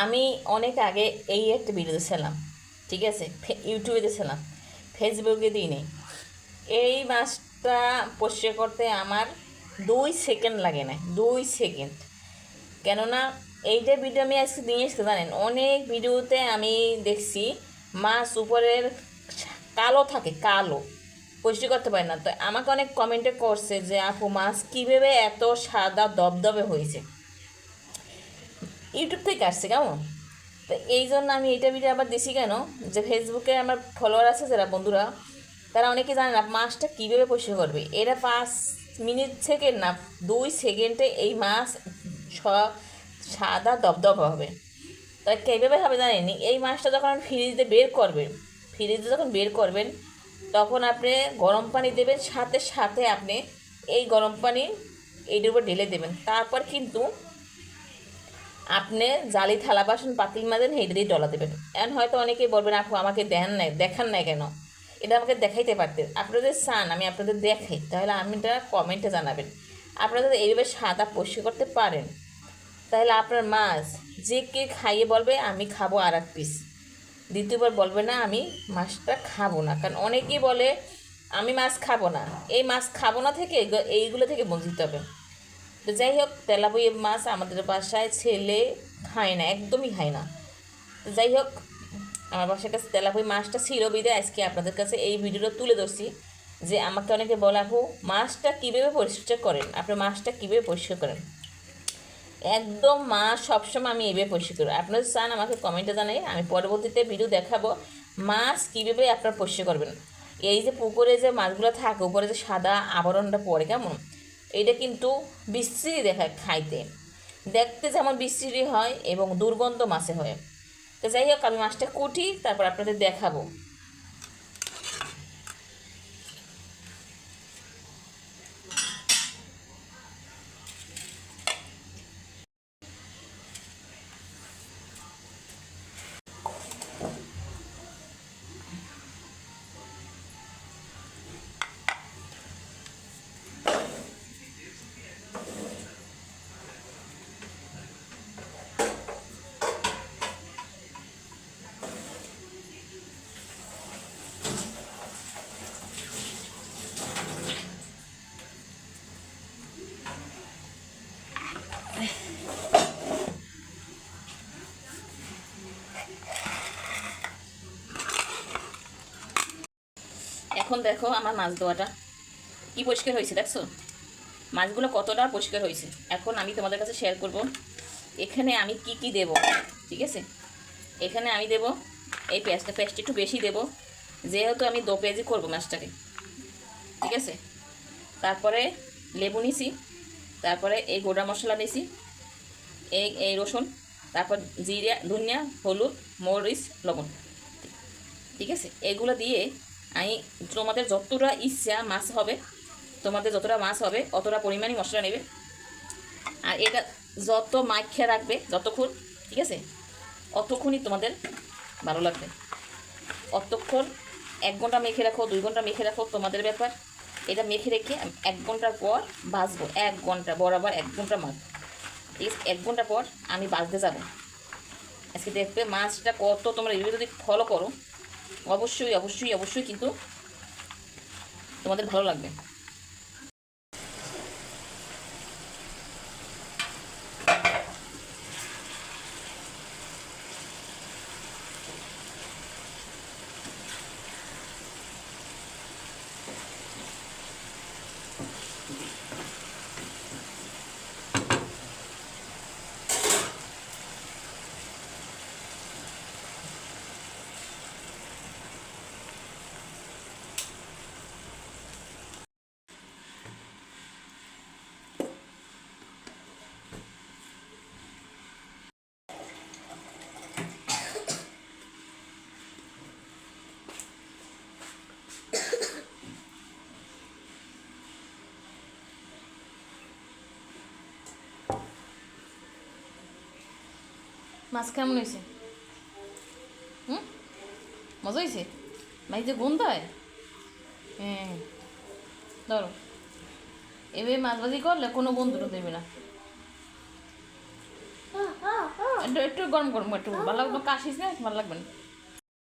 আমি অনেক আগে এই একটা ভিডিও দিয়েছিলাম, ঠিক আছে, ইউটিউবে দিয়েছিলাম, ফেসবুকে দিই নেই। এই মাছটা পরিষ্কার করতে আমার 2 সেকেন্ড লাগে না, 2 সেকেন্ড। কেননা এইটা ভিডিও আমি আজকে নিয়ে এসেছি জানেন, অনেক ভিডিওতে আমি দেখছি মাছ উপরের কালো থাকে, কালো পরিষ্কার করতে পারে না। তো আমাকে অনেক কমেন্টে করছে যে আপু মাছ কীভাবে এত সাদা দবদবে হয়েছে, ইউটিউব থেকে আসছে কেমন। তো এই জন্য আমি এইটা ভিডিও আবার দিছি কেন, যে ফেসবুকে আমার ফলোয়ার আছে যারা বন্ধুরা, তারা অনেকে জানে না মাছটা কীভাবে পরিষ্কার করবে। এরা 5 মিনিট থেকে না 2 সেকেন্ডে এই মাছ সাদা দবদব হবে। তাই কীভাবে হবে জানেনি, এই মাছটা যখন ফ্রিজে বের করবেন, ফ্রিজে যখন বের করবেন তখন আপনি গরম পানি দেবেন, সাথে সাথে আপনি এই গরম পানি এইটার উপর ঢেলে দেবেন। তারপর কিন্তু আপনি জালি থালা বাসন পাতিল মাজেন হেঁটে দিয়ে ডলা দেবেন। এখন হয়তো অনেকেই বলবেন আপু আমাকে দেখান নাই কেন, এটা আমাকে দেখাইতে পারতেন। আপনাদের চান আমি আপনাদের দেখাই, তাহলে এটা কমেন্টে জানাবেন। আপনারা যদি এইভাবে সাদা পরিষ্কার করতে পারেন তাহলে আপনার মাছ যে কে খাইয়ে বলবে আমি খাবো আর এক পিস, দ্বিতীয়বার বলবে না আমি মাছটা খাবো না। কারণ অনেকেই বলে আমি মাছ খাবো না, এই মাছ খাবো না থেকে এইগুলো থেকে বঞ্চিত হবে। তো যাই হোক, তেলাপিয়া মাছ আমাদের বাসায় ছেলে খায় না, একদমই খায় না। তো যাই হোক, আমার বাসার কাছে তেলাপিয়া মাছটা ছিল বিদে আজকে আপনাদের কাছে এই ভিডিওটা তুলে ধরছি। যে আমাকে অনেকে বলে আপু মাছটা কীভাবে পরিষ্কার করেন, আপনি মাছটা কীভাবে পরিষ্কার করেন। একদম মাছ সবসময় আমি এইভাবে পরিষ্কার করি। আপনারা চান আমাকে কমেন্টে জানাই, আমি পরবর্তীতে ভিডিও দেখাবো মাছ কীভাবে আপনারা পরিষ্কার করবেন। এই যে পুকুরে যে মাছগুলো থাকে উপরে যে সাদা আবরণটা পড়ে কেমন, এইটা কিন্তু বিশ্রী দেখায় খাইতে, দেখতে যেমন বিশ্রী হয় এবং দুর্গন্ধ মাছে হয়। তো যাই হোক, আমি মাছটা কুটি তারপর আপনাদের দেখাবো। এখন দেখো আমার মাছ ধোয়াটা কি পরিষ্কার হয়েছে, দেখছো মাছগুলো কতটা পরিষ্কার হয়েছে। এখন আমি তোমাদের কাছে শেয়ার করব এখানে আমি কি কি দেব। ঠিক আছে, এখানে আমি দেব এই পেঁয়াজটা একটু বেশি দেব, যেহেতু আমি 2 পেঁয়াজি করবো মাছটাকে। ঠিক আছে, তারপরে লেবু নিছি, তারপরে এই গোটা মশলা নিছি, এই রসুন, তারপর জিরা ধনিয়া হলুদ মরিচ লবণ। ঠিক আছে, এগুলো দিয়ে আমি তোমাদের যতটা ইচ্ছা মাছ হবে, তোমাদের যতটা মাছ হবে অতটা পরিমাণই মশলা নেবে। আর এটা যত মাখিয়ে রাখবে যতক্ষণ, ঠিক আছে, অতক্ষণই তোমাদের ভালো লাগবে। অতক্ষণ 1 ঘন্টা মেখে রাখো, 2 ঘন্টা মেখে রাখো, তোমাদের ব্যাপার। এটা মেখে রেখে 1 ঘন্টার পর ভাজবো, 1 ঘন্টা বরাবর 1 ঘন্টা মাছ। ঠিক আছে, 1 ঘন্টা পর আমি ভাজতে যাব। আজকে দেখবে মাছটা কত, তোমরা এগুলো যদি ফলো করো অবশ্যই অবশ্যই অবশ্যই কিন্তু তোমাদের ভালো লাগবে। মাছ কেমন হয়েছে? মজা হয়েছে? মাছ যে গন্ধ হয়। হ্যাঁ, ধরো এভাবে মাছ ভাজি করলে কোনো বন্ধুরা দেবে না। একটু গরম গরম একটু ভালো লাগবে, কাশিস না ভালো লাগবে না।